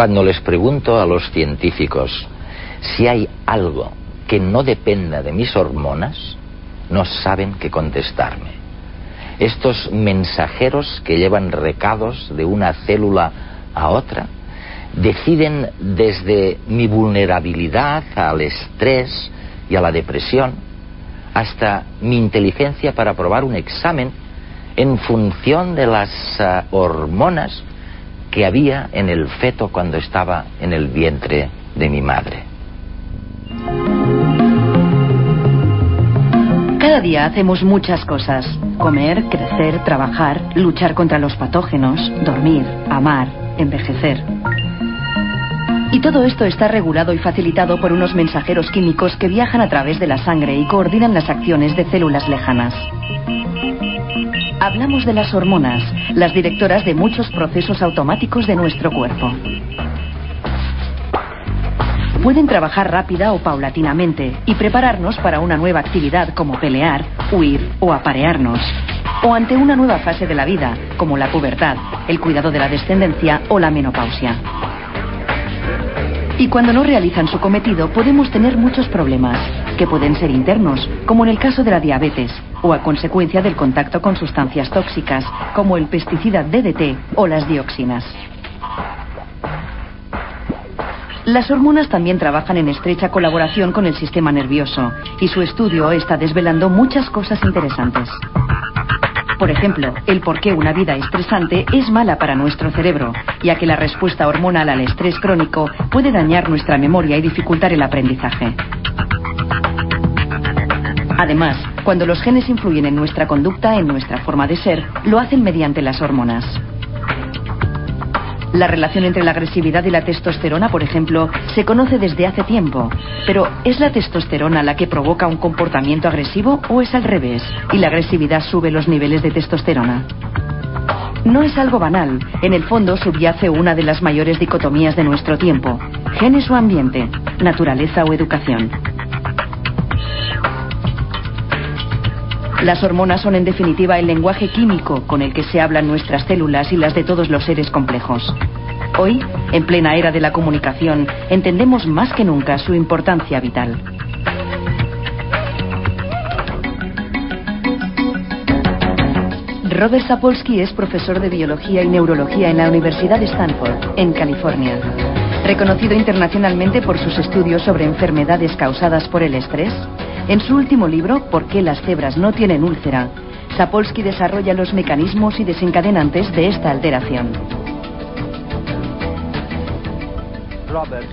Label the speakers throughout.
Speaker 1: Cuando les pregunto a los científicos si hay algo que no dependa de mis hormonas, no saben qué contestarme. Estos mensajeros que llevan recados de una célula a otra deciden desde mi vulnerabilidad al estrés y a la depresión hasta mi inteligencia para aprobar un examen en función de las hormonas que había en el feto cuando estaba en el vientre de mi madre.
Speaker 2: Cada día hacemos muchas cosas: comer, crecer, trabajar, luchar contra los patógenos, dormir, amar, envejecer. Y todo esto está regulado y facilitado por unos mensajeros químicos que viajan a través de la sangre y coordinan las acciones de células lejanas. Hablamos de las hormonas, las directoras de muchos procesos automáticos de nuestro cuerpo. Pueden trabajar rápida o paulatinamente y prepararnos para una nueva actividad como pelear, huir o aparearnos. O ante una nueva fase de la vida, como la pubertad, el cuidado de la descendencia o la menopausia. Y cuando no realizan su cometido, podemos tener muchos problemas, que pueden ser internos, como en el caso de la diabetes, o a consecuencia del contacto con sustancias tóxicas, como el pesticida DDT o las dioxinas. Las hormonas también trabajan en estrecha colaboración con el sistema nervioso, y su estudio está desvelando muchas cosas interesantes. Por ejemplo, el por qué una vida estresante es mala para nuestro cerebro, ya que la respuesta hormonal al estrés crónico puede dañar nuestra memoria y dificultar el aprendizaje. Además, cuando los genes influyen en nuestra conducta, en nuestra forma de ser, lo hacen mediante las hormonas. La relación entre la agresividad y la testosterona, por ejemplo, se conoce desde hace tiempo. Pero, ¿es la testosterona la que provoca un comportamiento agresivo o es al revés y la agresividad sube los niveles de testosterona? No es algo banal. En el fondo subyace una de las mayores dicotomías de nuestro tiempo: genes o ambiente, naturaleza o educación. Las hormonas son en definitiva el lenguaje químico con el que se hablan nuestras células y las de todos los seres complejos. Hoy, en plena era de la comunicación, entendemos más que nunca su importancia vital. Robert Sapolsky es profesor de biología y neurología en la Universidad de Stanford, en California. Reconocido internacionalmente por sus estudios sobre enfermedades causadas por el estrés, en su último libro, ¿Por qué las cebras no tienen úlcera?, Sapolsky desarrolla los mecanismos y desencadenantes de esta alteración.
Speaker 1: Robert,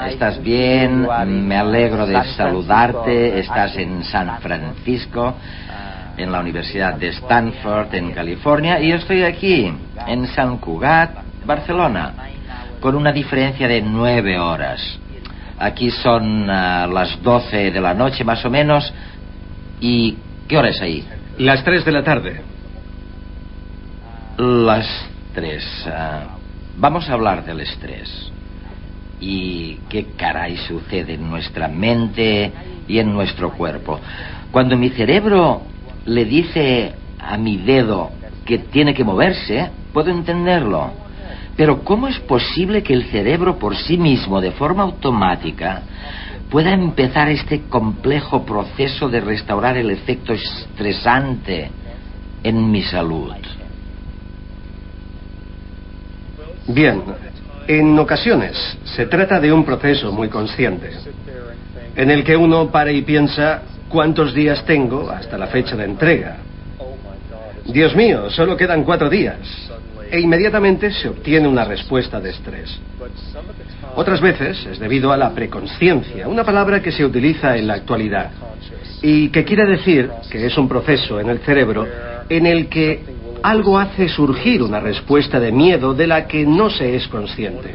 Speaker 1: estás bien, me alegro de saludarte, estás en San Francisco, en la Universidad de Stanford, en California, y yo estoy aquí, en Sant Cugat, Barcelona, con una diferencia de 9 horas. Aquí son las 12 de la noche, más o menos. ¿Y qué hora es ahí?
Speaker 3: Las 3 de la tarde.
Speaker 1: Las 3. Vamos a hablar del estrés. ¿Y qué caray sucede en nuestra mente y en nuestro cuerpo? Cuando mi cerebro le dice a mi dedo que tiene que moverse, puedo entenderlo. Pero ¿cómo es posible que el cerebro por sí mismo, de forma automática, pueda empezar este complejo proceso de restaurar el efecto estresante en mi salud?
Speaker 3: Bien, en ocasiones se trata de un proceso muy consciente, en el que uno para y piensa cuántos días tengo hasta la fecha de entrega. Dios mío, solo quedan 4 días. E inmediatamente se obtiene una respuesta de estrés. Otras veces es debido a la preconsciencia, una palabra que se utiliza en la actualidad, y que quiere decir que es un proceso en el cerebro en el que algo hace surgir una respuesta de miedo de la que no se es consciente.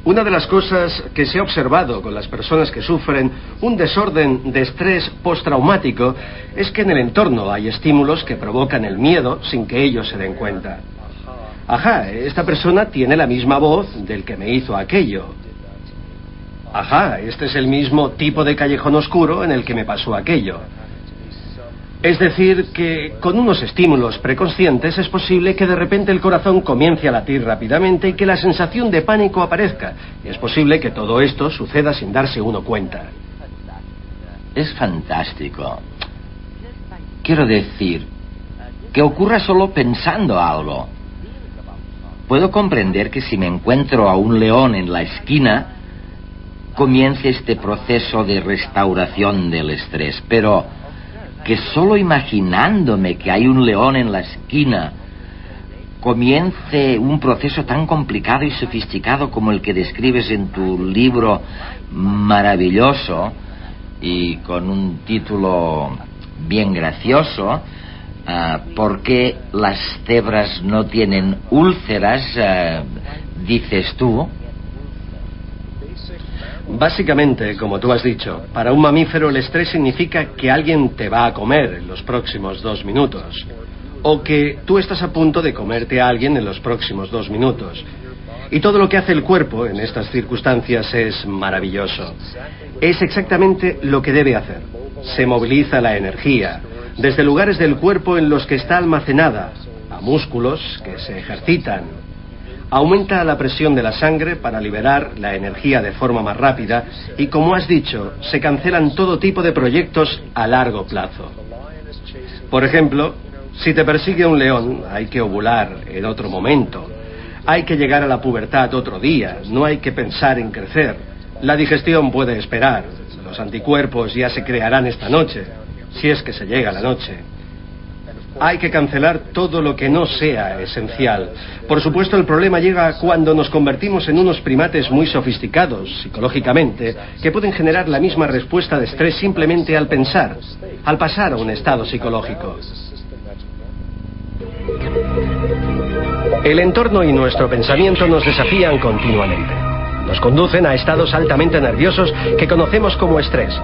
Speaker 3: Una de las cosas que se ha observado con las personas que sufren un desorden de estrés postraumático es que en el entorno hay estímulos que provocan el miedo sin que ellos se den cuenta. Ajá, esta persona tiene la misma voz del que me hizo aquello. Ajá, este es el mismo tipo de callejón oscuro en el que me pasó aquello. Es decir, que con unos estímulos preconscientes es posible que de repente el corazón comience a latir rápidamente y que la sensación de pánico aparezca. Y es posible que todo esto suceda sin darse uno cuenta.
Speaker 1: Es fantástico. Quiero decir, que ocurra solo pensando algo. Puedo comprender que si me encuentro a un león en la esquina, comience este proceso de restauración del estrés, pero que solo imaginándome que hay un león en la esquina comience un proceso tan complicado y sofisticado como el que describes en tu libro maravilloso y con un título bien gracioso, ¿por qué las cebras no tienen úlceras, dices tú?
Speaker 3: Básicamente, como tú has dicho, para un mamífero el estrés significa que alguien te va a comer en los próximos 2 minutos. O que tú estás a punto de comerte a alguien en los próximos 2 minutos. Y todo lo que hace el cuerpo en estas circunstancias es maravilloso. Es exactamente lo que debe hacer. Se moviliza la energía desde lugares del cuerpo en los que está almacenada a músculos que se ejercitan. Aumenta la presión de la sangre para liberar la energía de forma más rápida y, como has dicho, se cancelan todo tipo de proyectos a largo plazo. Por ejemplo, si te persigue un león, hay que ovular en otro momento. Hay que llegar a la pubertad otro día, no hay que pensar en crecer. La digestión puede esperar, los anticuerpos ya se crearán esta noche, si es que se llega a la noche. Hay que cancelar todo lo que no sea esencial. Por supuesto, el problema llega cuando nos convertimos en unos primates muy sofisticados, psicológicamente, que pueden generar la misma respuesta de estrés simplemente al pensar, al pasar a un estado psicológico. El entorno y nuestro pensamiento nos desafían continuamente. Nos conducen a estados altamente nerviosos que conocemos como estrés.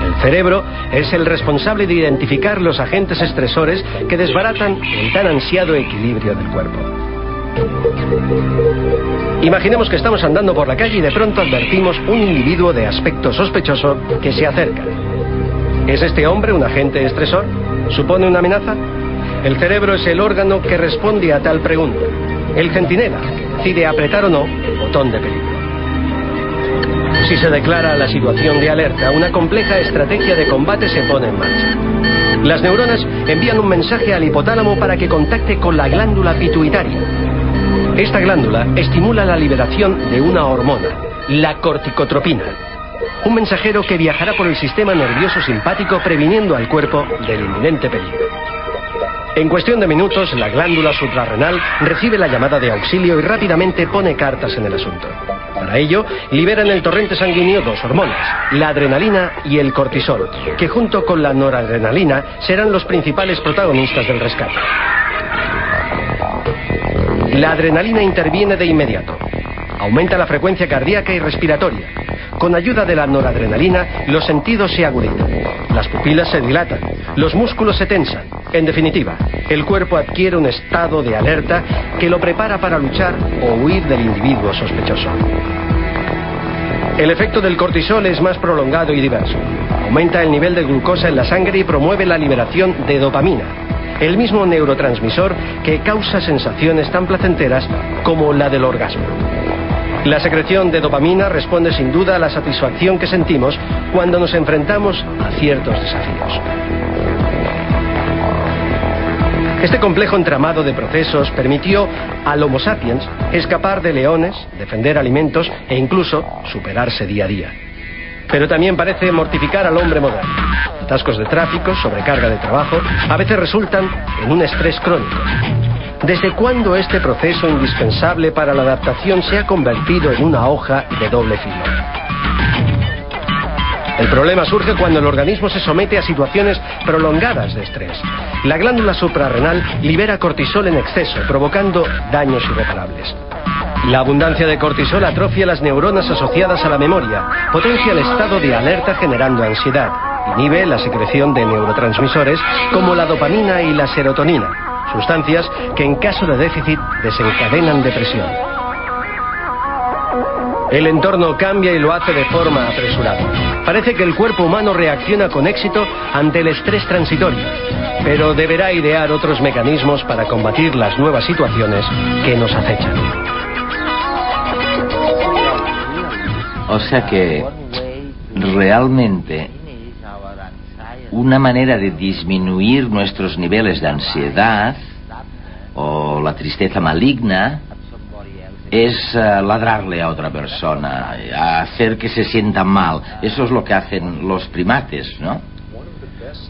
Speaker 3: El cerebro es el responsable de identificar los agentes estresores que desbaratan el tan ansiado equilibrio del cuerpo. Imaginemos que estamos andando por la calle y de pronto advertimos un individuo de aspecto sospechoso que se acerca. ¿Es este hombre un agente estresor? ¿Supone una amenaza? El cerebro es el órgano que responde a tal pregunta. El centinela que decide apretar o no el botón de peligro. Si se declara la situación de alerta, una compleja estrategia de combate se pone en marcha. Las neuronas envían un mensaje al hipotálamo para que contacte con la glándula pituitaria. Esta glándula estimula la liberación de una hormona, la corticotropina, un mensajero que viajará por el sistema nervioso simpático previniendo al cuerpo del inminente peligro. En cuestión de minutos, la glándula suprarrenal recibe la llamada de auxilio y rápidamente pone cartas en el asunto. Para ello, libera en el torrente sanguíneo 2 hormonas, la adrenalina y el cortisol, que junto con la noradrenalina serán los principales protagonistas del rescate. La adrenalina interviene de inmediato. Aumenta la frecuencia cardíaca y respiratoria. Con ayuda de la noradrenalina, los sentidos se agudizan, las pupilas se dilatan, los músculos se tensan. En definitiva, el cuerpo adquiere un estado de alerta que lo prepara para luchar o huir del individuo sospechoso. El efecto del cortisol es más prolongado y diverso. Aumenta el nivel de glucosa en la sangre y promueve la liberación de dopamina, el mismo neurotransmisor que causa sensaciones tan placenteras como la del orgasmo. La secreción de dopamina responde sin duda a la satisfacción que sentimos cuando nos enfrentamos a ciertos desafíos. Este complejo entramado de procesos permitió al Homo sapiens escapar de leones, defender alimentos e incluso superarse día a día. Pero también parece mortificar al hombre moderno. Atascos de tráfico, sobrecarga de trabajo, a veces resultan en un estrés crónico. ¿Desde cuándo este proceso indispensable para la adaptación se ha convertido en una hoja de doble filo? El problema surge cuando el organismo se somete a situaciones prolongadas de estrés. La glándula suprarrenal libera cortisol en exceso, provocando daños irreparables. La abundancia de cortisol atrofia las neuronas asociadas a la memoria, potencia el estado de alerta generando ansiedad, inhibe la secreción de neurotransmisores como la dopamina y la serotonina, sustancias que en caso de déficit desencadenan depresión. El entorno cambia y lo hace de forma apresurada. Parece que el cuerpo humano reacciona con éxito ante el estrés transitorio, pero deberá idear otros mecanismos para combatir las nuevas situaciones que nos acechan.
Speaker 1: O sea que realmente una manera de disminuir nuestros niveles de ansiedad o la tristeza maligna es ladrarle a otra persona, hacer que se sienta mal. Eso es lo que hacen los primates, ¿no?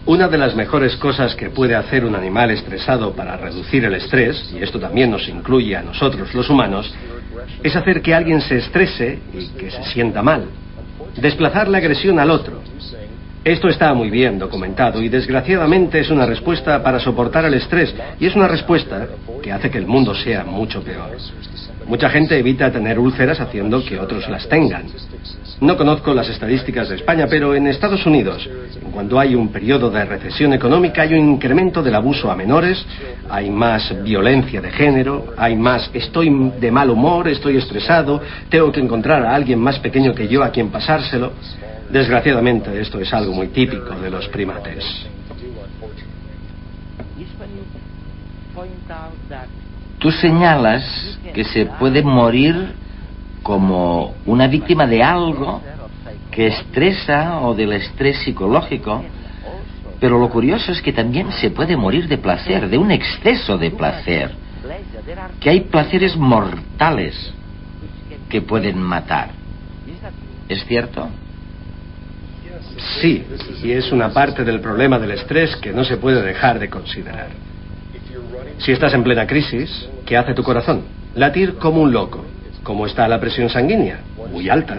Speaker 3: Una de las mejores cosas que puede hacer un animal estresado para reducir el estrés, y esto también nos incluye a nosotros los humanos, es hacer que alguien se estrese y que se sienta mal. Desplazar la agresión al otro. Esto está muy bien documentado y desgraciadamente es una respuesta para soportar el estrés, y es una respuesta que hace que el mundo sea mucho peor. Mucha gente evita tener úlceras haciendo que otros las tengan. No conozco las estadísticas de España, pero en Estados Unidos, cuando hay un periodo de recesión económica, hay un incremento del abuso a menores, hay más violencia de género, hay más estoy de mal humor, estoy estresado, tengo que encontrar a alguien más pequeño que yo a quien pasárselo. Desgraciadamente, esto es algo muy típico de los primates.
Speaker 1: Tú señalas que se puede morir como una víctima de algo que estresa o del estrés psicológico, pero lo curioso es que también se puede morir de placer, de un exceso de placer, que hay placeres mortales que pueden matar. ¿Es cierto?
Speaker 3: Sí, y es una parte del problema del estrés que no se puede dejar de considerar. Si estás en plena crisis, ¿qué hace tu corazón? Latir como un loco. ¿Cómo está la presión sanguínea? Muy alta.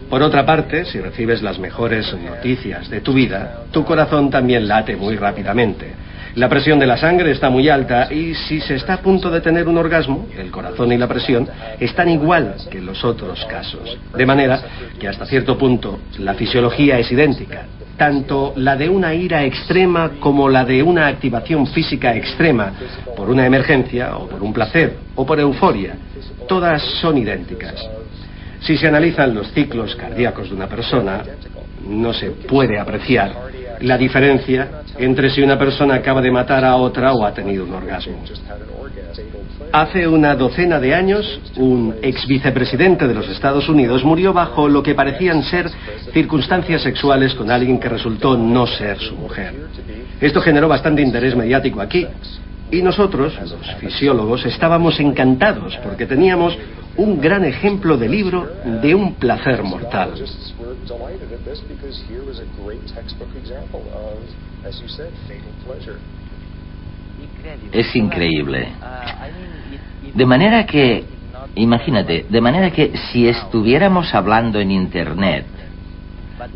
Speaker 3: Por otra parte, si recibes las mejores noticias de tu vida, tu corazón también late muy rápidamente. La presión de la sangre está muy alta y si se está a punto de tener un orgasmo, el corazón y la presión están igual que en los otros casos. De manera que hasta cierto punto la fisiología es idéntica. Tanto la de una ira extrema como la de una activación física extrema por una emergencia o por un placer o por euforia, todas son idénticas. Si se analizan los ciclos cardíacos de una persona, no se puede apreciar la diferencia entre si una persona acaba de matar a otra o ha tenido un orgasmo. Hace una docena de años, un ex vicepresidente de los Estados Unidos murió bajo lo que parecían ser circunstancias sexuales con alguien que resultó no ser su mujer. Esto generó bastante interés mediático aquí, y nosotros, los fisiólogos, estábamos encantados porque teníamos un gran ejemplo de libro de un placer mortal.
Speaker 1: Es increíble. De manera que, imagínate, de manera que si estuviéramos hablando en Internet,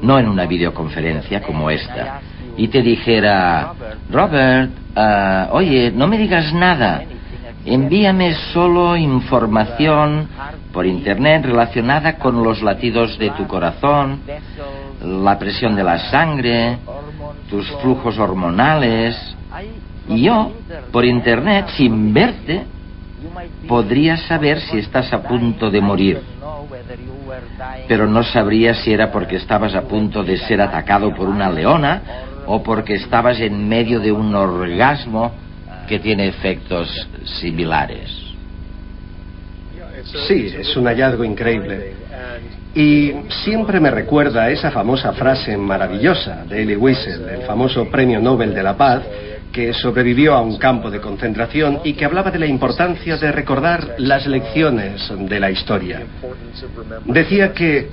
Speaker 1: no en una videoconferencia como esta, y te dijera, Robert, oye, no me digas nada, envíame solo información por Internet relacionada con los latidos de tu corazón, la presión de la sangre, tus flujos hormonales, y yo, por Internet, sin verte, podría saber si estás a punto de morir, pero no sabría si era porque estabas a punto de ser atacado por una leona o porque estabas en medio de un orgasmo que tiene efectos similares.
Speaker 3: Sí, es un hallazgo increíble. Y siempre me recuerda esa famosa frase maravillosa de Elie Wiesel, el famoso Premio Nobel de la Paz, que sobrevivió a un campo de concentración y que hablaba de la importancia de recordar las lecciones de la historia. Decía que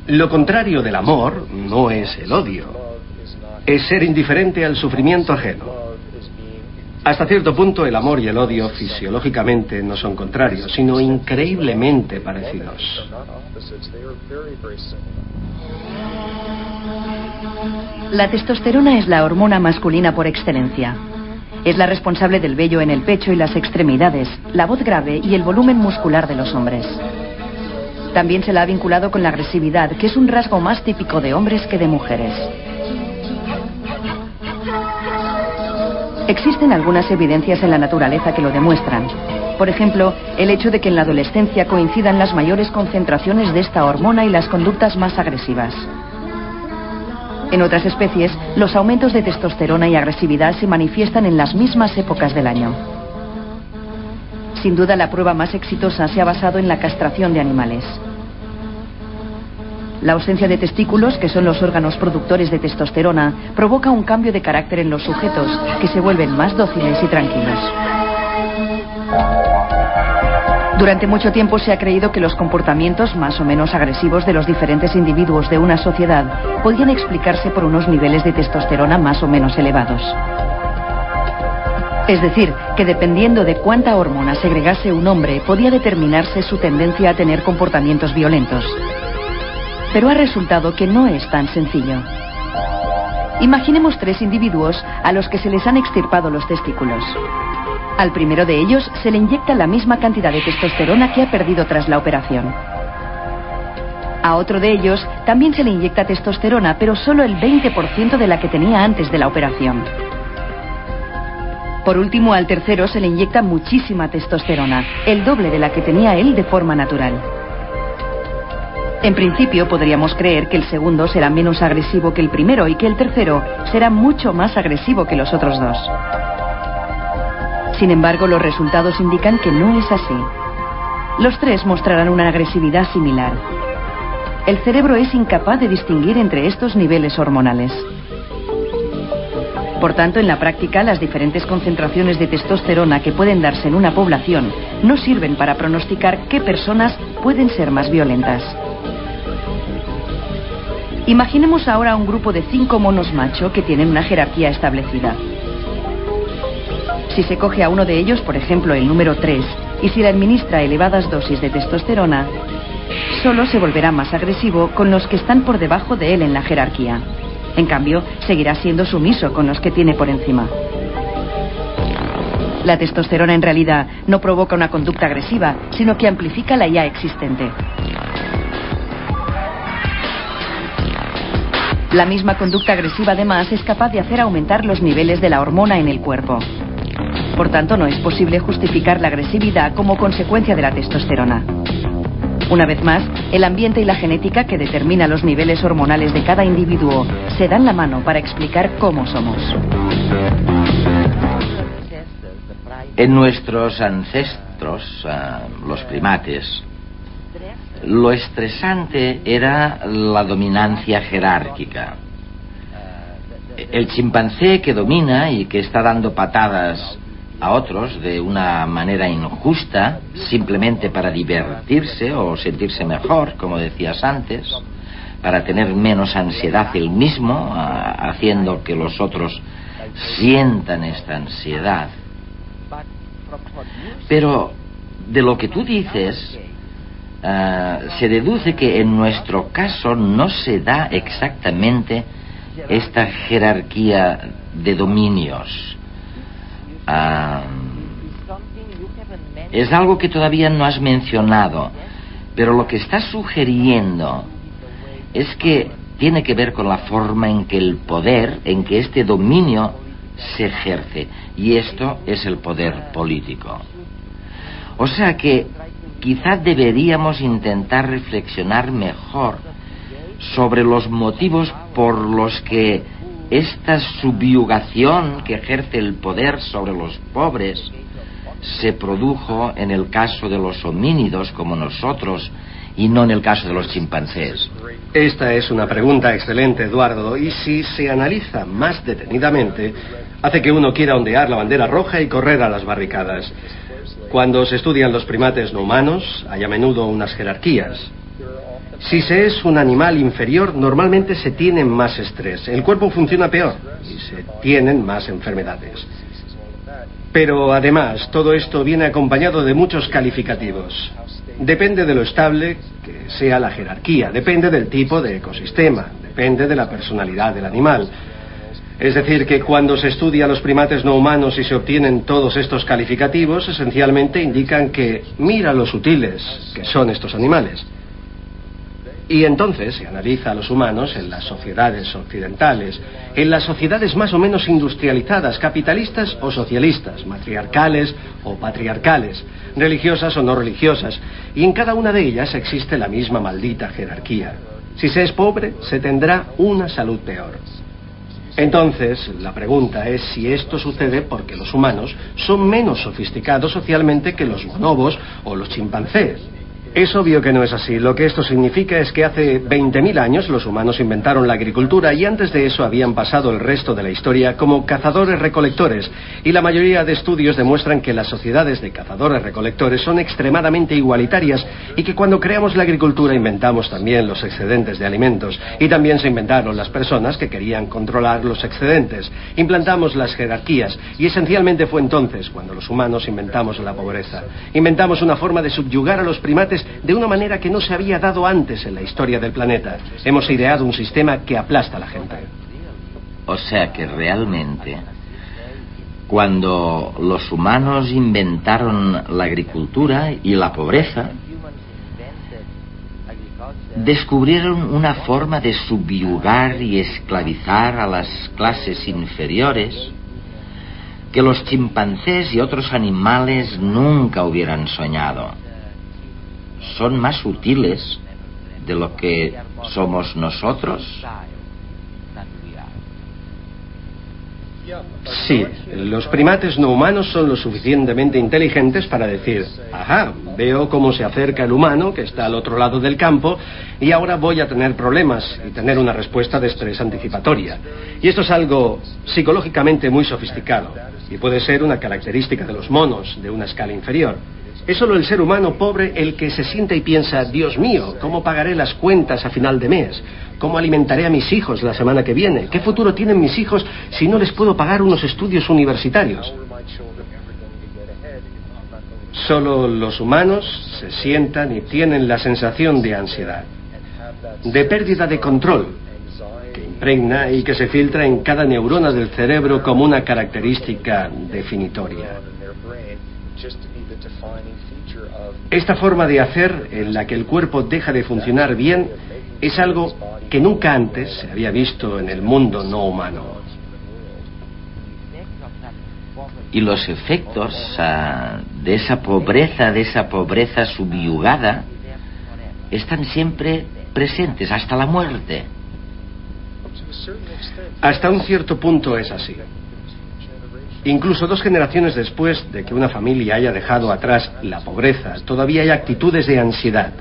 Speaker 3: lo contrario del amor no es el odio, es ser indiferente al sufrimiento ajeno. Hasta cierto punto el amor y el odio fisiológicamente no son contrarios, sino increíblemente parecidos.
Speaker 2: La testosterona es la hormona masculina por excelencia. Es la responsable del vello en el pecho y las extremidades, la voz grave y el volumen muscular de los hombres. También se la ha vinculado con la agresividad, que es un rasgo más típico de hombres que de mujeres. Existen algunas evidencias en la naturaleza que lo demuestran. Por ejemplo, el hecho de que en la adolescencia coincidan las mayores concentraciones de esta hormona y las conductas más agresivas. En otras especies, los aumentos de testosterona y agresividad se manifiestan en las mismas épocas del año. Sin duda, la prueba más exitosa se ha basado en la castración de animales. La ausencia de testículos, que son los órganos productores de testosterona, provoca un cambio de carácter en los sujetos, que se vuelven más dóciles y tranquilos. Durante mucho tiempo se ha creído que los comportamientos más o menos agresivos de los diferentes individuos de una sociedad podían explicarse por unos niveles de testosterona más o menos elevados. Es decir, que dependiendo de cuánta hormona segregase un hombre, podía determinarse su tendencia a tener comportamientos violentos. Pero ha resultado que no es tan sencillo. Imaginemos 3 individuos a los que se les han extirpado los testículos. Al primero de ellos se le inyecta la misma cantidad de testosterona que ha perdido tras la operación. A otro de ellos también se le inyecta testosterona, pero solo el 20% de la que tenía antes de la operación. Por último, al tercero se le inyecta muchísima testosterona, el doble de la que tenía él de forma natural. En principio podríamos creer que el segundo será menos agresivo que el primero y que el tercero será mucho más agresivo que los otros dos. Sin embargo, los resultados indican que no es así. Los 3 mostrarán una agresividad similar. El cerebro es incapaz de distinguir entre estos niveles hormonales. Por tanto, en la práctica, las diferentes concentraciones de testosterona que pueden darse en una población no sirven para pronosticar qué personas pueden ser más violentas. Imaginemos ahora un grupo de 5 monos macho que tienen una jerarquía establecida. Si se coge a uno de ellos, por ejemplo el número 3, y se le administra elevadas dosis de testosterona, solo se volverá más agresivo con los que están por debajo de él en la jerarquía. En cambio, seguirá siendo sumiso con los que tiene por encima. La testosterona en realidad no provoca una conducta agresiva, sino que amplifica la ya existente. La misma conducta agresiva, además, es capaz de hacer aumentar los niveles de la hormona en el cuerpo. Por tanto, no es posible justificar la agresividad como consecuencia de la testosterona. Una vez más, el ambiente y la genética que determina los niveles hormonales de cada individuo se dan la mano para explicar cómo somos.
Speaker 1: En nuestros ancestros, los primates, lo estresante era la dominancia jerárquica. El chimpancé que domina y que está dando patadas a otros de una manera injusta, simplemente para divertirse o sentirse mejor, como decías antes, para tener menos ansiedad él mismo, haciendo que los otros sientan esta ansiedad. Pero de lo que tú dices, se deduce que en nuestro caso no se da exactamente esta jerarquía de dominios. Es algo que todavía no has mencionado, pero lo que estás sugiriendo es que tiene que ver con la forma en que el poder, en que este dominio se ejerce, y esto es el poder político. O sea que quizá deberíamos intentar reflexionar mejor sobre los motivos por los que esta subyugación que ejerce el poder sobre los pobres se produjo en el caso de los homínidos como nosotros y no en el caso de los chimpancés.
Speaker 3: Esta es una pregunta excelente, Eduardo, y si se analiza más detenidamente, hace que uno quiera ondear la bandera roja y correr a las barricadas. Cuando se estudian los primates no humanos, hay a menudo unas jerarquías. Si se es un animal inferior, normalmente se tiene más estrés, el cuerpo funciona peor y se tienen más enfermedades. Pero además, todo esto viene acompañado de muchos calificativos. Depende de lo estable que sea la jerarquía, depende del tipo de ecosistema, depende de la personalidad del animal. Es decir, que cuando se estudia a los primates no humanos y se obtienen todos estos calificativos, esencialmente indican que mira lo sutiles que son estos animales. Y entonces se analiza a los humanos en las sociedades occidentales, en las sociedades más o menos industrializadas, capitalistas o socialistas, matriarcales o patriarcales, religiosas o no religiosas, y en cada una de ellas existe la misma maldita jerarquía. Si se es pobre, se tendrá una salud peor. Entonces, la pregunta es si esto sucede porque los humanos son menos sofisticados socialmente que los bonobos o los chimpancés. Es obvio que no es así. Lo que esto significa es que hace 20.000 años los humanos inventaron la agricultura y antes de eso habían pasado el resto de la historia como cazadores-recolectores. Y la mayoría de estudios demuestran que las sociedades de cazadores-recolectores son extremadamente igualitarias y que cuando creamos la agricultura inventamos también los excedentes de alimentos. Y también se inventaron las personas que querían controlar los excedentes. Implantamos las jerarquías y esencialmente fue entonces cuando los humanos inventamos la pobreza. Inventamos una forma de subyugar a los primates de una manera que no se había dado antes en la historia del planeta. Hemos ideado un sistema que aplasta a la gente.
Speaker 1: O sea que realmente, cuando los humanos inventaron la agricultura y la pobreza, descubrieron una forma de subyugar y esclavizar a las clases inferiores que los chimpancés y otros animales nunca hubieran soñado. Son más sutiles de lo que somos nosotros.
Speaker 3: Sí, los primates no humanos son lo suficientemente inteligentes para decir: ajá, veo cómo se acerca el humano que está al otro lado del campo y ahora voy a tener problemas y tener una respuesta de estrés anticipatoria. Y esto es algo psicológicamente muy sofisticado y puede ser una característica de los monos de una escala inferior. Es solo el ser humano pobre el que se sienta y piensa: Dios mío, ¿cómo pagaré las cuentas a final de mes? ¿Cómo alimentaré a mis hijos la semana que viene? ¿Qué futuro tienen mis hijos si no les puedo pagar unos estudios universitarios? Solo los humanos se sientan y tienen la sensación de ansiedad, de pérdida de control, que impregna y que se filtra en cada neurona del cerebro como una característica definitoria. Esta forma de hacer, en la que el cuerpo deja de funcionar bien, es algo que nunca antes se había visto en el mundo no humano.
Speaker 1: Y los efectos de esa pobreza subyugada, están siempre presentes hasta la muerte.
Speaker 3: Hasta un cierto punto es así. Incluso 2 generaciones después de que una familia haya dejado atrás la pobreza, todavía hay actitudes de ansiedad.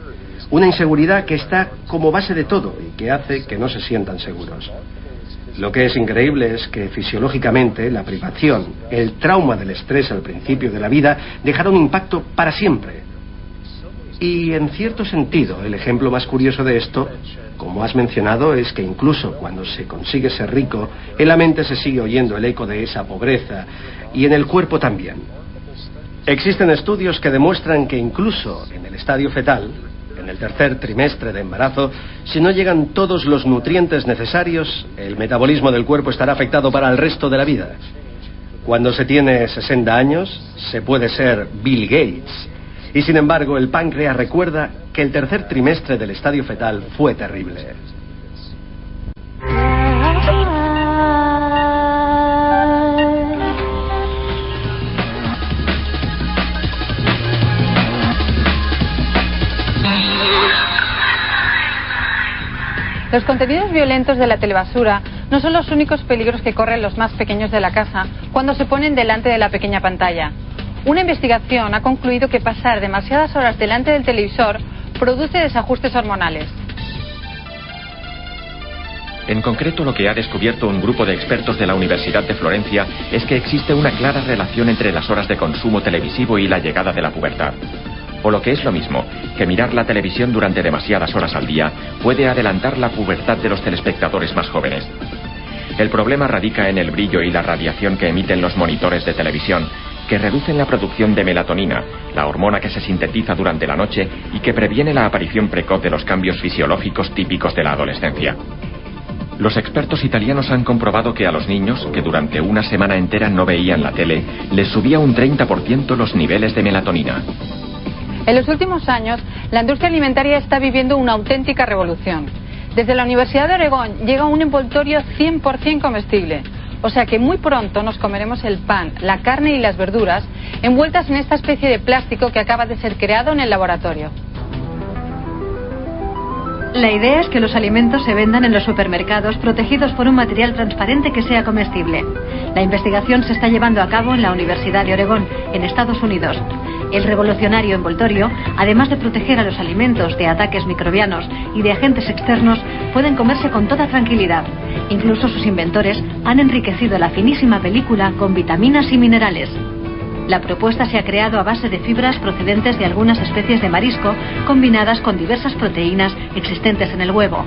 Speaker 3: Una inseguridad que está como base de todo y que hace que no se sientan seguros. Lo que es increíble es que fisiológicamente la privación, el trauma del estrés al principio de la vida, dejará un impacto para siempre. Y en cierto sentido, el ejemplo más curioso de esto, como has mencionado, es que incluso cuando se consigue ser rico, en la mente se sigue oyendo el eco de esa pobreza y en el cuerpo también. Existen estudios que demuestran que incluso en el estadio fetal, en el tercer trimestre de embarazo, si no llegan todos los nutrientes necesarios, el metabolismo del cuerpo estará afectado para el resto de la vida. Cuando se tiene 60 años, se puede ser Bill Gates. Y sin embargo, el páncreas recuerda que el tercer trimestre del estadio fetal fue terrible.
Speaker 4: Los contenidos violentos de la telebasura no son los únicos peligros que corren los más pequeños de la casa cuando se ponen delante de la pequeña pantalla. Una investigación ha concluido que pasar demasiadas horas delante del televisor produce desajustes hormonales.
Speaker 5: En concreto, lo que ha descubierto un grupo de expertos de la Universidad de Florencia es que existe una clara relación entre las horas de consumo televisivo y la llegada de la pubertad. O lo que es lo mismo, que mirar la televisión durante demasiadas horas al día puede adelantar la pubertad de los telespectadores más jóvenes. El problema radica en el brillo y la radiación que emiten los monitores de televisión, que reducen la producción de melatonina, la hormona que se sintetiza durante la noche y que previene la aparición precoz de los cambios fisiológicos típicos de la adolescencia. Los expertos italianos han comprobado que a los niños, que durante una semana entera no veían la tele, les subía un 30% los niveles de melatonina.
Speaker 4: En los últimos años, la industria alimentaria está viviendo una auténtica revolución. Desde la Universidad de Oregón llega un envoltorio 100% comestible. O sea que muy pronto nos comeremos el pan, la carne y las verduras envueltas en esta especie de plástico que acaba de ser creado en el laboratorio.
Speaker 6: La idea es que los alimentos se vendan en los supermercados protegidos por un material transparente que sea comestible. La investigación se está llevando a cabo en la Universidad de Oregón, en Estados Unidos. El revolucionario envoltorio, además de proteger a los alimentos de ataques microbianos y de agentes externos, pueden comerse con toda tranquilidad. Incluso sus inventores han enriquecido la finísima película con vitaminas y minerales. La propuesta se ha creado a base de fibras procedentes de algunas especies de marisco combinadas con diversas proteínas existentes en el huevo.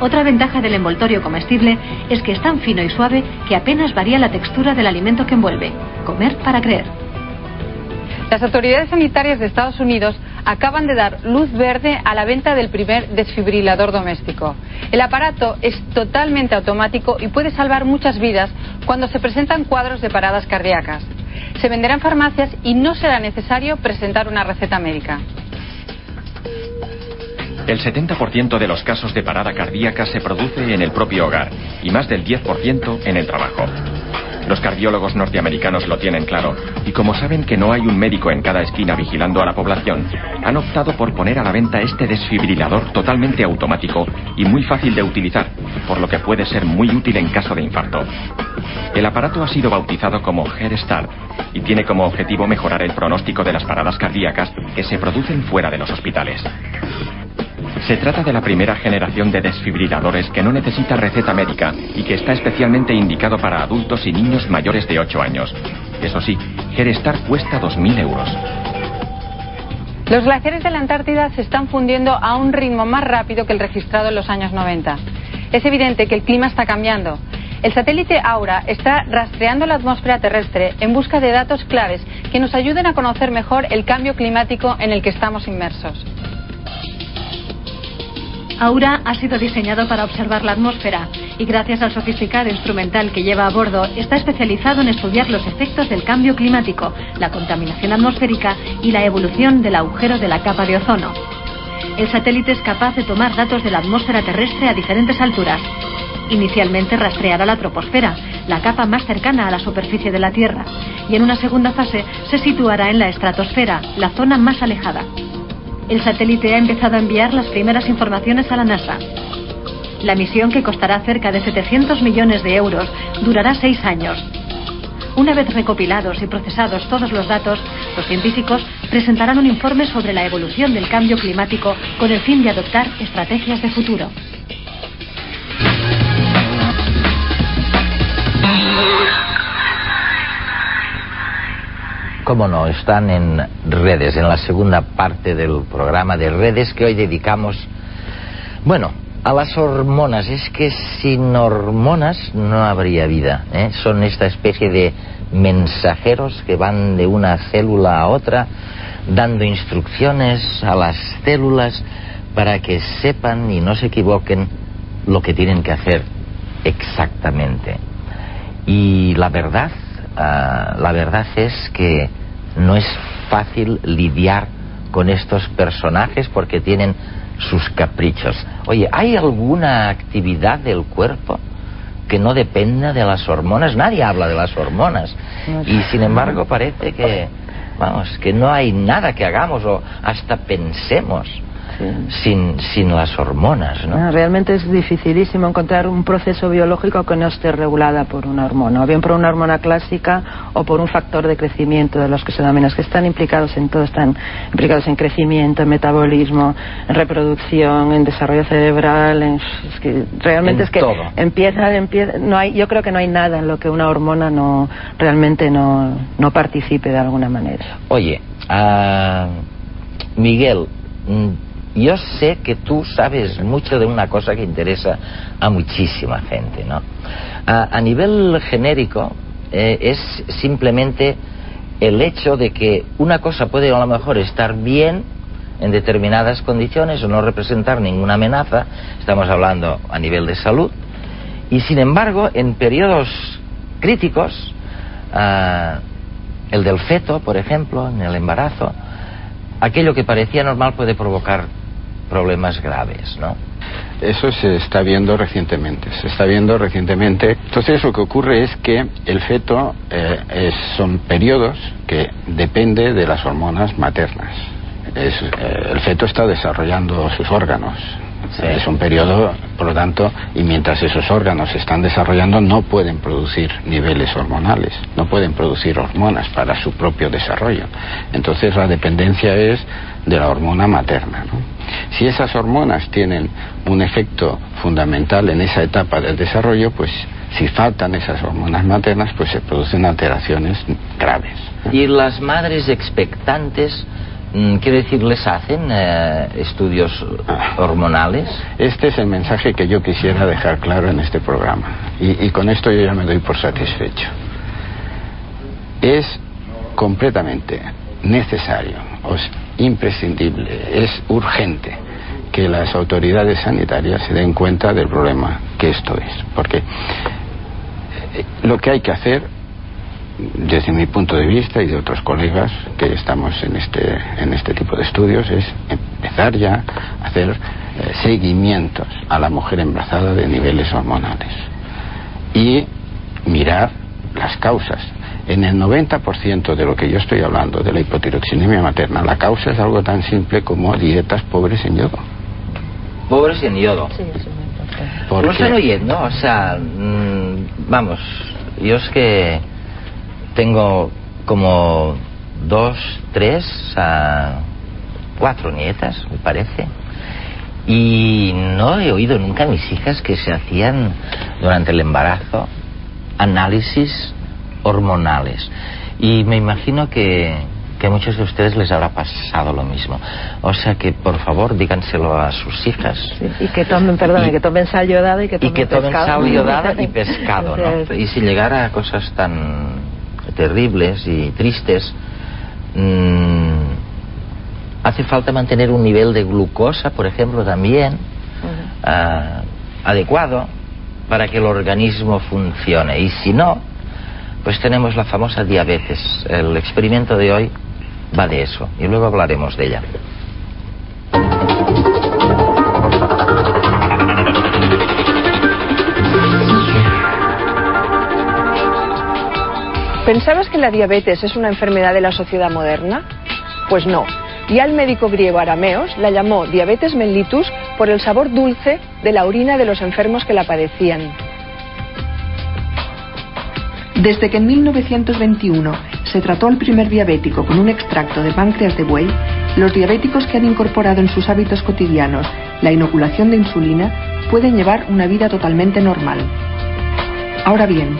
Speaker 6: Otra ventaja del envoltorio comestible es que es tan fino y suave que apenas varía la textura del alimento que envuelve. Comer para creer.
Speaker 4: Las autoridades sanitarias de Estados Unidos acaban de dar luz verde a la venta del primer desfibrilador doméstico. El aparato es totalmente automático y puede salvar muchas vidas cuando se presentan cuadros de paradas cardíacas. Se venderá en farmacias y no será necesario presentar una receta médica.
Speaker 5: El 70% de los casos de parada cardíaca se produce en el propio hogar y más del 10% en el trabajo. Los cardiólogos norteamericanos lo tienen claro y como saben que no hay un médico en cada esquina vigilando a la población, han optado por poner a la venta este desfibrilador totalmente automático y muy fácil de utilizar, por lo que puede ser muy útil en caso de infarto. El aparato ha sido bautizado como HeartStart y tiene como objetivo mejorar el pronóstico de las paradas cardíacas que se producen fuera de los hospitales. Se trata de la primera generación de desfibriladores que no necesita receta médica y que está especialmente indicado para adultos y niños mayores de 8 años. Eso sí, HeartStart cuesta 2.000 euros.
Speaker 4: Los glaciares de la Antártida se están fundiendo a un ritmo más rápido que el registrado en los años 90. Es evidente que el clima está cambiando. El satélite Aura está rastreando la atmósfera terrestre en busca de datos claves que nos ayuden a conocer mejor el cambio climático en el que estamos inmersos.
Speaker 6: Aura ha sido diseñado para observar la atmósfera y gracias al sofisticado instrumental que lleva a bordo está especializado en estudiar los efectos del cambio climático, la contaminación atmosférica y la evolución del agujero de la capa de ozono. El satélite es capaz de tomar datos de la atmósfera terrestre a diferentes alturas. Inicialmente rastreará la troposfera, la capa más cercana a la superficie de la Tierra, y en una segunda fase se situará en la estratosfera, la zona más alejada. El satélite ha empezado a enviar las primeras informaciones a la NASA. La misión, que costará cerca de 700 millones de euros, durará 6 años. Una vez recopilados y procesados todos los datos, los científicos presentarán un informe sobre la evolución del cambio climático con el fin de adoptar estrategias de futuro.
Speaker 1: Cómo no, están en Redes, en la segunda parte del programa de Redes que hoy dedicamos, bueno, a las hormonas. Es que sin hormonas no habría vida, ¿eh? Son esta especie de mensajeros que van de una célula a otra, dando instrucciones a las células para que sepan y no se equivoquen lo que tienen que hacer exactamente. Y la verdad es que no es fácil lidiar con estos personajes porque tienen sus caprichos. Oye, ¿hay alguna actividad del cuerpo que no dependa de las hormonas? Nadie habla de las hormonas. Y sin embargo parece que, vamos, que no hay nada que hagamos o hasta pensemos sin las hormonas, ¿no?
Speaker 7: Realmente es dificilísimo encontrar un proceso biológico que no esté regulada por una hormona, o bien por una hormona clásica o por un factor de crecimiento de los que se denominan, que están implicados en todo, están implicados en crecimiento, en metabolismo, en reproducción, en desarrollo cerebral, es que realmente es que
Speaker 1: todo.
Speaker 7: empieza, no hay, yo creo que no hay nada en lo que una hormona realmente no participe de alguna manera.
Speaker 1: Oye, Miguel, yo sé que tú sabes mucho de una cosa que interesa a muchísima gente, ¿no? A nivel genérico, es simplemente el hecho de que una cosa puede a lo mejor estar bien en determinadas condiciones o no representar ninguna amenaza, estamos hablando a nivel de salud, y sin embargo, en periodos críticos, el del feto, por ejemplo, en el embarazo, aquello que parecía normal puede provocar problemas graves, ¿no?
Speaker 8: Eso se está viendo recientemente, Entonces lo que ocurre es que el feto son periodos que depende de las hormonas maternas. El feto está desarrollando sus órganos. Sí. Es un periodo, por lo tanto, y mientras esos órganos se están desarrollando no pueden producir niveles hormonales, no pueden producir hormonas para su propio desarrollo. Entonces la dependencia es de la hormona materna, ¿no? Si esas hormonas tienen un efecto fundamental en esa etapa del desarrollo, pues si faltan esas hormonas maternas, pues se producen alteraciones graves.
Speaker 1: ¿Y las madres expectantes, quiero decir, les hacen estudios hormonales?
Speaker 8: Este es el mensaje que yo quisiera dejar claro en este programa. Y con esto yo ya me doy por satisfecho. Es completamente necesario, imprescindible, es urgente que las autoridades sanitarias se den cuenta del problema que esto es. Porque lo que hay que hacer, desde mi punto de vista y de otros colegas que estamos en este tipo de estudios, es empezar ya a hacer seguimientos a la mujer embarazada de niveles hormonales y mirar las causas. En el 90% de lo que yo estoy hablando, de la hipotiroxinemia materna, la causa es algo tan simple como dietas pobres en yodo.
Speaker 1: ¿Pobres en yodo?
Speaker 7: Sí, eso me importa.
Speaker 1: ¿Lo están oyendo? O sea, vamos, yo es que tengo como 2, 3, 4 nietas, me parece. Y no he oído nunca a mis hijas que se hacían durante el embarazo análisis hormonales. Y me imagino que a muchos de ustedes les habrá pasado lo mismo. O sea que, por favor, díganselo a sus hijas.
Speaker 7: Sí, y que tomen, que tomen sal yodada y que tomen
Speaker 1: sal yodada y pescado, ¿no? Y si llegara a cosas tan terribles y tristes, hace falta mantener un nivel de glucosa, por ejemplo, también adecuado para que el organismo funcione. Y si no, pues tenemos la famosa diabetes. El experimento de hoy va de eso y luego hablaremos de ella.
Speaker 9: ¿Pensabas que la diabetes es una enfermedad de la sociedad moderna? Pues no. Ya el médico griego Arameos la llamó diabetes mellitus por el sabor dulce de la orina de los enfermos que la padecían.
Speaker 10: Desde que en 1921 se trató al primer diabético con un extracto de páncreas de buey, los diabéticos que han incorporado en sus hábitos cotidianos la inoculación de insulina pueden llevar una vida totalmente normal. Ahora bien,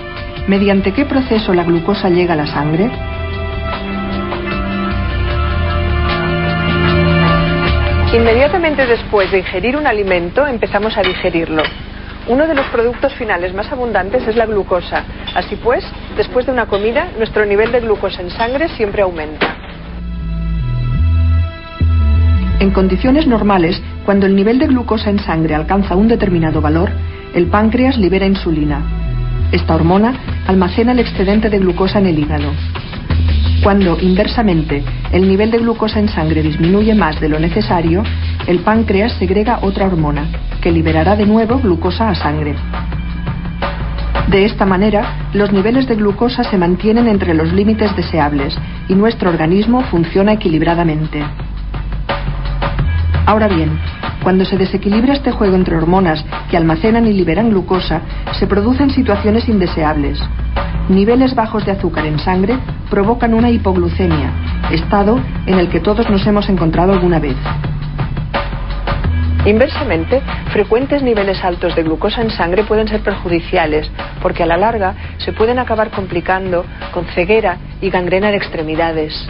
Speaker 10: ¿mediante qué proceso la glucosa llega a la sangre?
Speaker 9: Inmediatamente después de ingerir un alimento empezamos a digerirlo. Uno de los productos finales más abundantes es la glucosa. Así pues, después de una comida, nuestro nivel de glucosa en sangre siempre aumenta.
Speaker 10: En condiciones normales, cuando el nivel de glucosa en sangre alcanza un determinado valor, el páncreas libera insulina. Esta hormona almacena el excedente de glucosa en el hígado. Cuando, inversamente, el nivel de glucosa en sangre disminuye más de lo necesario, el páncreas segrega otra hormona, que liberará de nuevo glucosa a sangre. De esta manera, los niveles de glucosa se mantienen entre los límites deseables y nuestro organismo funciona equilibradamente. Ahora bien, cuando se desequilibra este juego entre hormonas que almacenan y liberan glucosa, se producen situaciones indeseables. Niveles bajos de azúcar en sangre provocan una hipoglucemia, estado en el que todos nos hemos encontrado alguna vez.
Speaker 9: Inversamente, frecuentes niveles altos de glucosa en sangre pueden ser perjudiciales, porque a la larga se pueden acabar complicando con ceguera y gangrena de extremidades.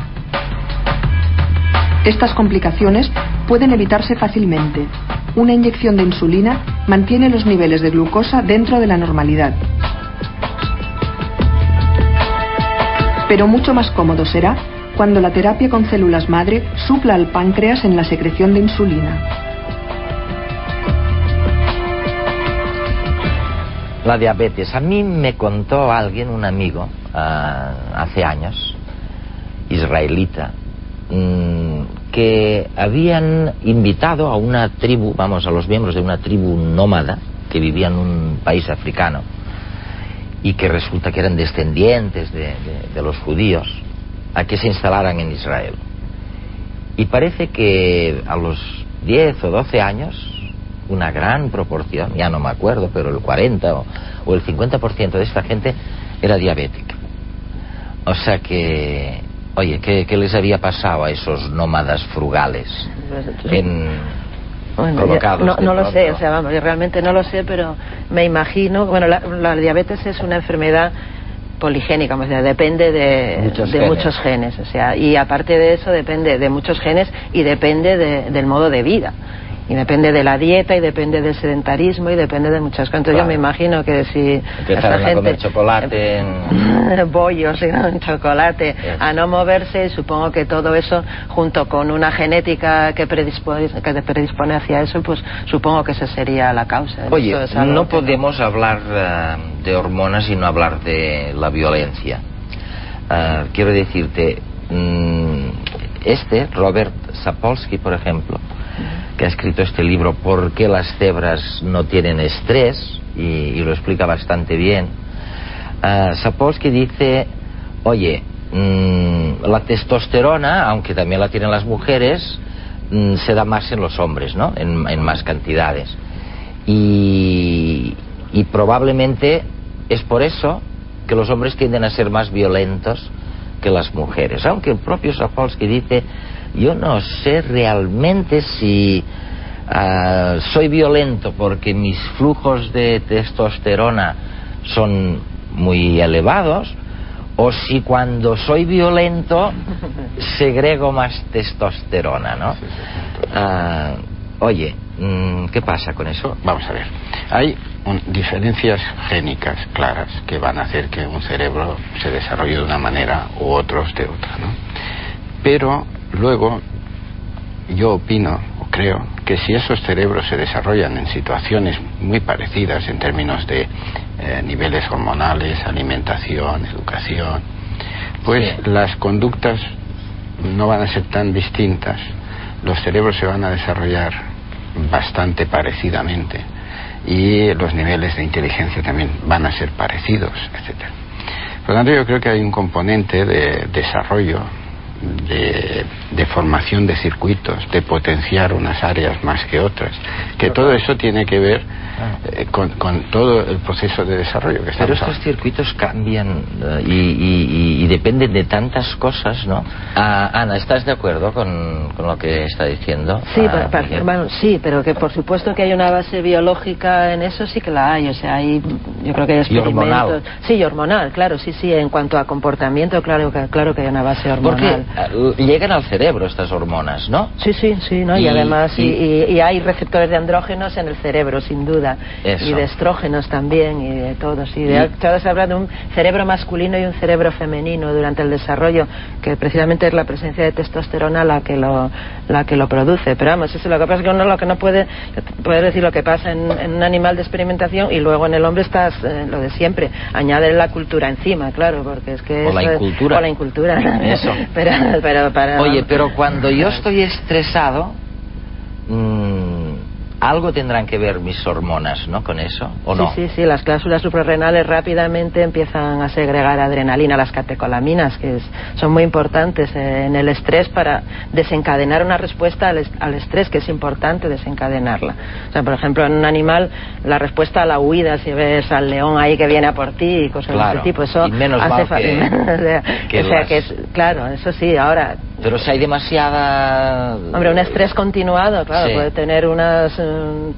Speaker 10: Estas complicaciones pueden evitarse fácilmente. Una inyección de insulina mantiene los niveles de glucosa dentro de la normalidad. Pero mucho más cómodo será cuando la terapia con células madre supla al páncreas en la secreción de insulina.
Speaker 1: La diabetes. A mí me contó alguien, un amigo, hace años, israelita, que habían invitado a una tribu, vamos, a los miembros de una tribu nómada que vivía en un país africano y que resulta que eran descendientes de los judíos, a que se instalaran en Israel. Y parece que a los 10 o 12 años, una gran proporción, ya no me acuerdo, pero el 40 o el 50% de esta gente era diabética. O sea que, oye, ¿qué les había pasado a esos nómadas frugales?
Speaker 7: Bueno, no lo sé, o sea, vamos, yo realmente no lo sé, pero me imagino, bueno, la diabetes es una enfermedad poligénica, o sea, depende de muchos genes, o sea, y aparte de eso depende de muchos genes y depende del modo de vida. Y depende de la dieta, y depende del sedentarismo, y depende de muchas cosas. Entonces, claro, yo me imagino que si
Speaker 1: empezaron a comer chocolate
Speaker 7: bollos, chocolate, a no moverse, supongo que todo eso, junto con una genética que predispone hacia eso, pues supongo que esa sería la causa.
Speaker 1: Oye, no podemos hablar de hormonas y no hablar de la violencia. Quiero decirte, Robert Sapolsky, por ejemplo, que ha escrito este libro, ¿Por qué las cebras no tienen estrés? Y lo explica bastante bien. Sapolsky dice, oye, la testosterona, aunque también la tienen las mujeres, se da más en los hombres, ¿no? En más cantidades. Y probablemente es por eso que los hombres tienden a ser más violentos que las mujeres. Aunque el propio Sapolsky dice, yo no sé realmente si soy violento porque mis flujos de testosterona son muy elevados, o si cuando soy violento segrego más testosterona, ¿no? Oye, ¿qué pasa con eso?
Speaker 8: Vamos a ver, hay diferencias génicas claras que van a hacer que un cerebro se desarrolle de una manera u otros de otra, ¿no? Pero luego yo opino o creo que si esos cerebros se desarrollan en situaciones muy parecidas en términos de niveles hormonales, alimentación, educación, pues sí, las conductas no van a ser tan distintas, los cerebros se van a desarrollar bastante parecidamente y los niveles de inteligencia también van a ser parecidos, etcétera. Por lo tanto, yo creo que hay un componente de desarrollo, de formación de circuitos, de potenciar unas áreas más que otras, que todo eso tiene que ver con todo el proceso de desarrollo que estamos.
Speaker 1: Pero estos circuitos cambian y dependen de tantas cosas, ¿no? Ana, ¿estás de acuerdo con lo que está diciendo?
Speaker 7: Sí, bueno, sí, pero que por supuesto que hay una base biológica en eso, sí que la hay, o sea, hay, yo creo que hay experimentos.
Speaker 1: ¿Y hormonal?
Speaker 7: Sí, hormonal, claro, sí, en cuanto a comportamiento, claro que hay una base hormonal.
Speaker 1: Porque llegan al cerebro estas hormonas, ¿no?
Speaker 7: Sí, ¿no? Y además y hay receptores de andrógenos en el cerebro, sin duda. Eso. Y de estrógenos también, y de todo, sí. De hecho, se habla de un cerebro masculino y un cerebro femenino durante el desarrollo, que precisamente es la presencia de testosterona la que lo produce. Pero vamos, eso, lo que pasa es que uno lo que no puede decir lo que pasa en un animal de experimentación, y luego en el hombre estás lo de siempre, añadir la cultura encima, claro, porque es que...
Speaker 1: O la incultura.
Speaker 7: O la incultura.
Speaker 1: Eso. Oye, pero cuando yo estoy estresado, algo tendrán que ver mis hormonas, ¿no? Con eso, ¿o no?
Speaker 7: Sí, las glándulas suprarrenales rápidamente empiezan a segregar adrenalina, las catecolaminas, que son muy importantes en el estrés para desencadenar una respuesta al estrés, que es importante desencadenarla. O sea, por ejemplo, en un animal, la respuesta a la huida, si ves al león ahí que viene a por ti y cosas de ese tipo, eso
Speaker 1: y menos
Speaker 7: hace
Speaker 1: mal
Speaker 7: que es, claro, eso sí, ahora...
Speaker 1: Pero si hay demasiada...
Speaker 7: Hombre, un estrés continuado, claro, puede tener unos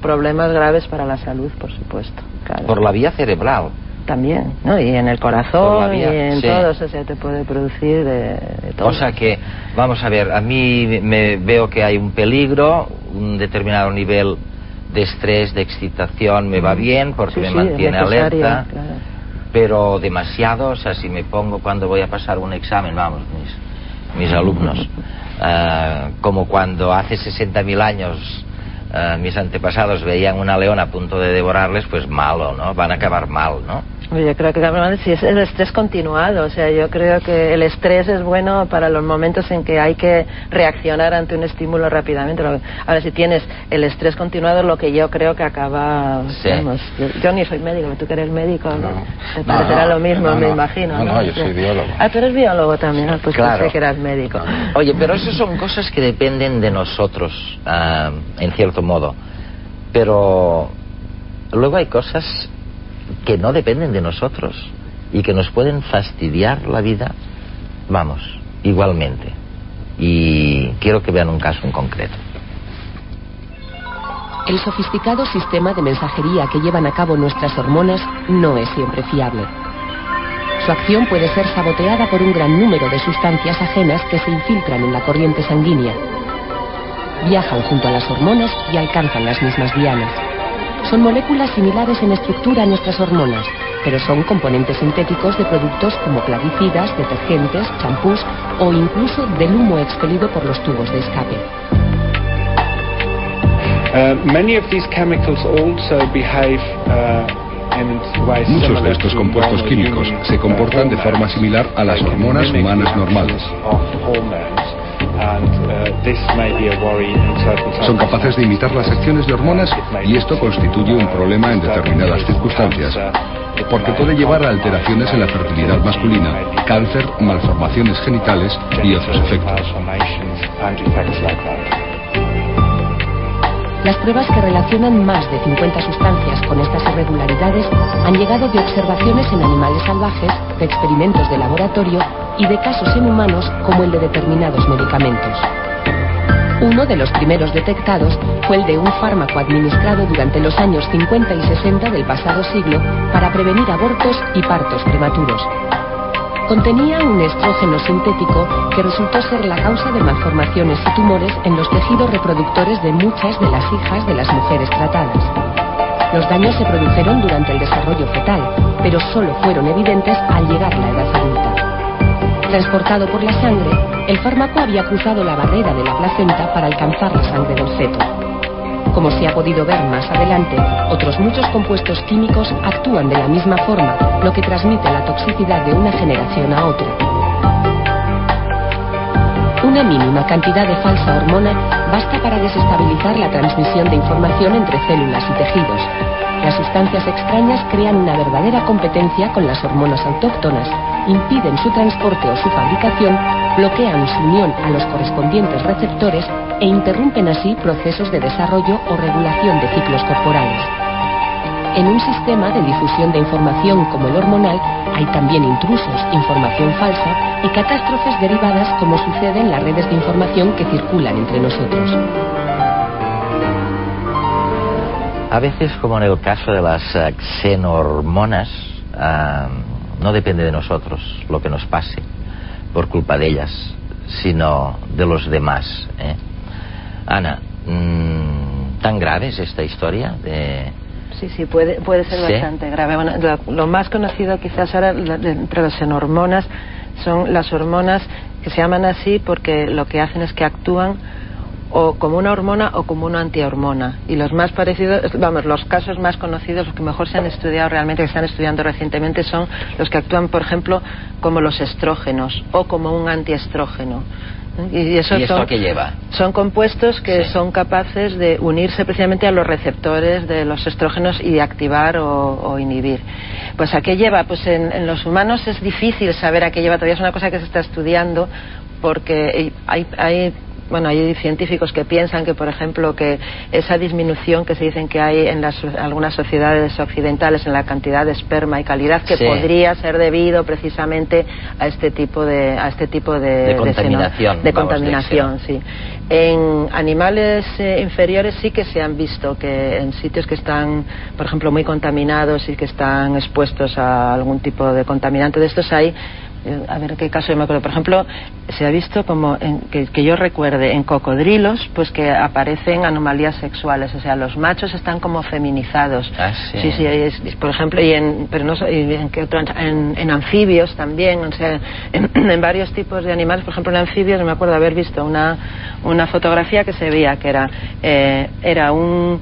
Speaker 7: problemas graves para la salud, por supuesto. Claro.
Speaker 1: Por la vía cerebral.
Speaker 7: También, ¿no? Y en el corazón, y en todo, o sea, te puede producir de todo.
Speaker 1: O sea que, vamos a ver, a mí me veo que hay un peligro, un determinado nivel de estrés, de excitación, me va bien porque me mantiene alerta,
Speaker 7: claro.
Speaker 1: Pero demasiado, o sea, si me pongo cuando voy a pasar un examen, vamos, mis alumnos, como cuando hace 60.000 años mis antepasados veían una leona a punto de devorarles, pues malo, ¿no? Van a acabar mal, ¿no?
Speaker 7: Yo creo que si es el estrés continuado, o sea, yo creo que el estrés es bueno para los momentos en que hay que reaccionar ante un estímulo rápidamente. Ahora, si tienes el estrés continuado, lo que yo creo que acaba...
Speaker 1: Sí.
Speaker 7: Vamos, yo ni soy médico, tú que eres médico, ¿no? Te parecerá lo mismo, me imagino.
Speaker 8: No, yo soy biólogo.
Speaker 7: Ah, tú eres biólogo también, pues
Speaker 1: claro.
Speaker 7: Pensé que eras médico.
Speaker 1: Oye, pero eso son cosas que dependen de nosotros, en cierto modo. Pero luego hay cosas que no dependen de nosotros y que nos pueden fastidiar la vida, vamos, igualmente. Y quiero que vean un caso en concreto.
Speaker 11: El sofisticado sistema de mensajería que llevan a cabo nuestras hormonas no es siempre fiable. Su acción puede ser saboteada por un gran número de sustancias ajenas que se infiltran en la corriente sanguínea. Viajan junto a las hormonas y alcanzan las mismas dianas. Son moléculas similares en estructura a nuestras hormonas, pero son componentes sintéticos de productos como plaguicidas, detergentes, champús o incluso del humo expelido por los tubos de escape.
Speaker 12: Muchos de estos compuestos químicos se comportan de forma similar a las hormonas humanas normales. Son capaces de imitar las acciones de hormonas y esto constituye un problema en determinadas circunstancias, porque puede llevar a alteraciones en la fertilidad masculina, cáncer, malformaciones genitales y otros efectos.
Speaker 11: Las pruebas que relacionan más de 50 sustancias con estas irregularidades han llegado de observaciones en animales salvajes, de experimentos de laboratorio y de casos en humanos como el de determinados medicamentos. Uno de los primeros detectados fue el de un fármaco administrado durante los años 50 y 60 del pasado siglo para prevenir abortos y partos prematuros. Contenía un estrógeno sintético que resultó ser la causa de malformaciones y tumores en los tejidos reproductores de muchas de las hijas de las mujeres tratadas. Los daños se produjeron durante el desarrollo fetal, pero solo fueron evidentes al llegar a la edad adulta. Transportado por la sangre, el fármaco había cruzado la barrera de la placenta para alcanzar la sangre del feto. Como se ha podido ver más adelante, otros muchos compuestos químicos actúan de la misma forma, lo que transmite la toxicidad de una generación a otra. Una mínima cantidad de falsa hormona basta para desestabilizar la transmisión de información entre células y tejidos. Las sustancias extrañas crean una verdadera competencia con las hormonas autóctonas, impiden su transporte o su fabricación, bloquean su unión a los correspondientes receptores e interrumpen así procesos de desarrollo o regulación de ciclos corporales. En un sistema de difusión de información como el hormonal, hay también intrusos, información falsa y catástrofes derivadas como sucede en las redes de información que circulan entre nosotros.
Speaker 1: A veces, como en el caso de las xenohormonas, no depende de nosotros lo que nos pase por culpa de ellas, sino de los demás, ¿eh? Ana, ¿tan grave es esta historia?
Speaker 7: Sí, puede ser bastante grave. Bueno, lo más conocido quizás ahora entre las xenohormonas son las hormonas que se llaman así porque lo que hacen es que actúan o como una hormona o como una antihormona. Y los más parecidos, vamos, los casos más conocidos, los que mejor se han estudiado realmente, que están estudiando recientemente, son los que actúan, por ejemplo, como los estrógenos o como un antiestrógeno. ¿Y
Speaker 1: esto qué lleva?
Speaker 7: Son compuestos que son capaces de unirse precisamente a los receptores de los estrógenos y de activar o inhibir. Pues ¿a qué lleva? Pues en los humanos es difícil saber a qué lleva, todavía es una cosa que se está estudiando porque hay científicos que piensan que, por ejemplo, que esa disminución que se dicen que hay en algunas sociedades occidentales en la cantidad de esperma y calidad que podría ser debido precisamente a este tipo de contaminación, sí. En animales inferiores sí que se han visto que en sitios que están, por ejemplo, muy contaminados y que están expuestos a algún tipo de contaminante de estos hay. A ver qué caso yo me acuerdo. Por ejemplo, se ha visto como que yo recuerde en cocodrilos, pues que aparecen anomalías sexuales, o sea, los machos están como feminizados. Sí, por ejemplo, en anfibios también, o sea, en varios tipos de animales. Por ejemplo, en anfibios me acuerdo haber visto una fotografía que se veía que era era un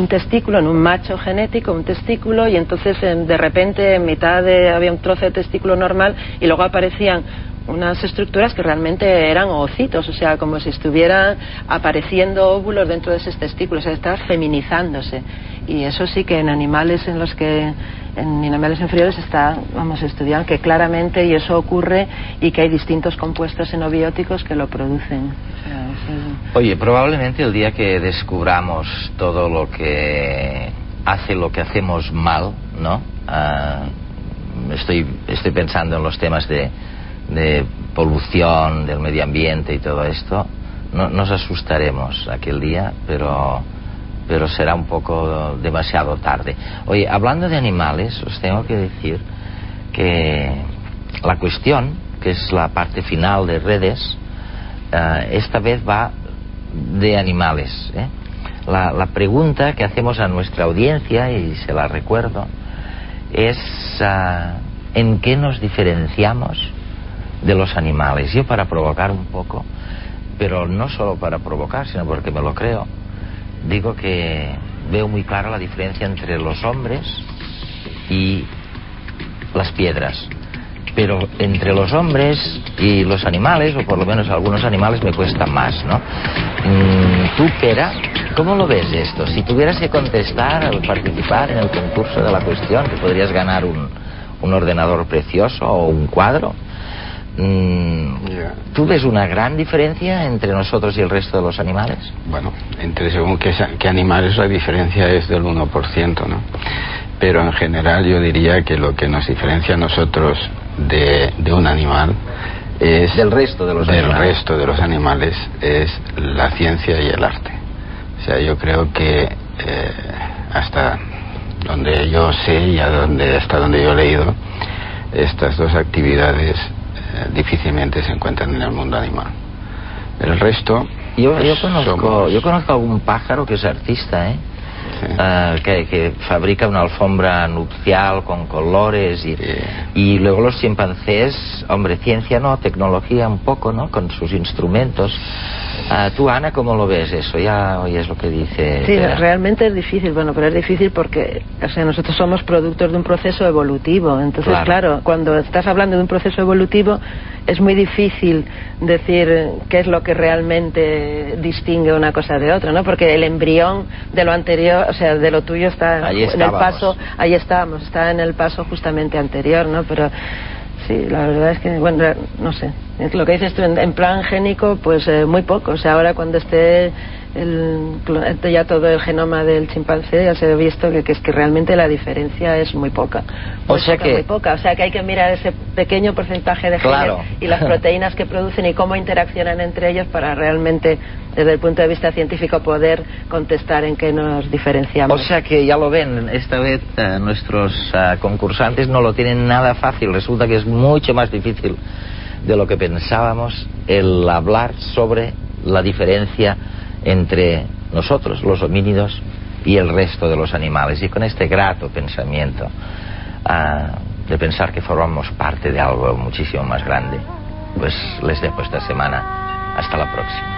Speaker 7: testículo en un macho genético, un testículo, y entonces de repente en mitad había un trozo de testículo normal y luego aparecían unas estructuras que realmente eran ovocitos, o sea, como si estuvieran apareciendo óvulos dentro de esos testículos, o sea, estaba feminizándose. Y eso sí que en animales en animales inferiores estudian que claramente, y eso ocurre, y que hay distintos compuestos xenobióticos que lo producen. O sea,
Speaker 1: Oye, probablemente el día que descubramos todo lo que hace lo que hacemos mal, ¿no? Estoy pensando en los temas de polución del medio ambiente y todo esto. Nos asustaremos aquel día, pero será un poco demasiado tarde. Oye, hablando de animales, os tengo que decir que la cuestión, que es la parte final de redes, esta vez va de animales, ¿eh? La pregunta que hacemos a nuestra audiencia, y se la recuerdo, es ¿en qué nos diferenciamos de los animales? Yo, para provocar un poco, pero no solo para provocar, sino porque me lo creo, digo que veo muy clara la diferencia entre los hombres y las piedras. Pero entre los hombres y los animales, o por lo menos algunos animales, me cuesta más, ¿no? Tú, Pera, ¿cómo lo ves esto? Si tuvieras que contestar al participar en el concurso de la cuestión, que podrías ganar un ordenador precioso o un cuadro, ¿tú ves una gran diferencia entre nosotros y el resto de los animales?
Speaker 8: Bueno, entre según qué animales la diferencia es del 1%, ¿no? Pero en general yo diría que lo que nos diferencia a nosotros de un animal es
Speaker 1: del resto de los animales
Speaker 8: es la ciencia y el arte. O sea, yo creo que hasta donde yo sé y hasta donde yo he leído, estas dos actividades difícilmente se encuentran en el mundo animal. El resto
Speaker 1: yo conozco algún pájaro que es artista, ¿eh? Sí. Que fabrica una alfombra nupcial con colores y luego los chimpancés, hombre, ciencia no, tecnología un poco, ¿no? Con sus instrumentos. Tú, Ana, ¿cómo lo ves eso? Ya oyes lo que dice.
Speaker 7: Sí, realmente es difícil, pero es difícil porque, o sea, nosotros somos productos de un proceso evolutivo. Entonces, claro, cuando estás hablando de un proceso evolutivo, es muy difícil decir qué es lo que realmente distingue una cosa de otra, ¿no? Porque el embrión de lo anterior, o sea, de lo tuyo está en el paso, está en el paso justamente anterior, ¿no? Pero sí, la verdad es que, bueno, no sé, lo que dices tú, en plan génico, pues muy poco. O sea, ahora cuando esté ya todo el genoma del chimpancé, ya se ha visto que es que realmente la diferencia es muy poca. Muy poca. O sea, que hay que mirar ese pequeño porcentaje de genes y las proteínas que producen y cómo interaccionan entre ellos para realmente, desde el punto de vista científico, poder contestar en qué nos diferenciamos.
Speaker 1: O sea que ya lo ven, esta vez nuestros concursantes no lo tienen nada fácil. Resulta que es mucho más difícil de lo que pensábamos el hablar sobre la diferencia entre nosotros, los homínidos, y el resto de los animales. Y con este grato pensamiento de pensar que formamos parte de algo muchísimo más grande, pues les dejo esta semana. Hasta la próxima.